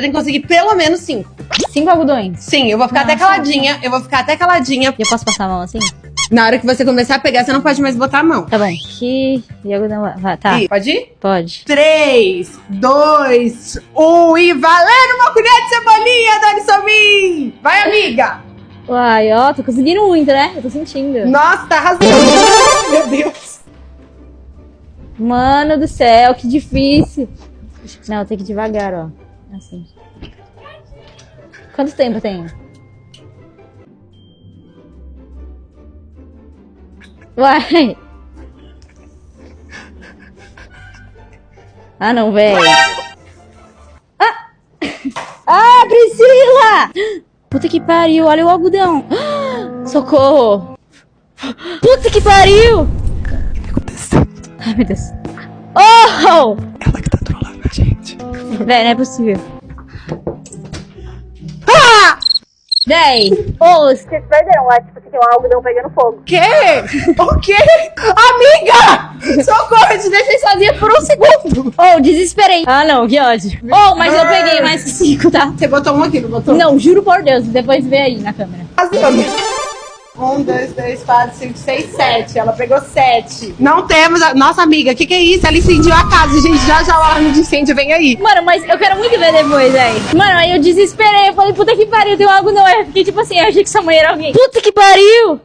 tem que conseguir pelo menos 5. 5 algodões. Sim, eu vou ficar até caladinha. Eu vou ficar até caladinha. E eu posso passar a mão assim? Na hora que você começar a pegar, você não pode mais botar a mão. Tá bom. Aqui e algodão. Vai, tá. E, pode ir? Pode. 3, 2, 1 e valendo uma colher de cebolinha, Dani Somim! Vai, amiga! Uai, ó, tô conseguindo muito, né? Eu tô sentindo. Nossa, tá arrasando. Meu Deus. Mano do céu, que difícil. Não, tem que ir devagar, ó. Assim. Quanto tempo tem? Uai. Ah, não, velho. Ah, Priscila! Puta que pariu, olha o algodão. Socorro. Puta que pariu. O que aconteceu? Ai, meu Deus. Oh! Ela que tá trolando a gente. Véi, não é possível. Ah! Véi! Ô, vocês perderam lá, tipo, tem um algodão pegando fogo. Quê? O quê? Amiga! Socorro, eu te deixei sozinha por um segundo. Oh, desesperei. Ah, não, que ódio. Oh, mas eu peguei mais 5, tá? Você botou um aqui, não botou? Não, juro por Deus, depois vê aí na câmera. 1, 2, 3, 4, 5, 6, 7. Ela pegou 7. Não temos. Nossa, amiga, o que é isso? Ela incendiou a casa, gente. Já o alarme de incêndio vem aí. Mano, mas eu quero muito ver depois, velho. Mano, aí eu desesperei. Eu falei, puta que pariu, tem algo não. Eu fiquei tipo assim, eu achei que sua mãe era alguém. Puta que pariu!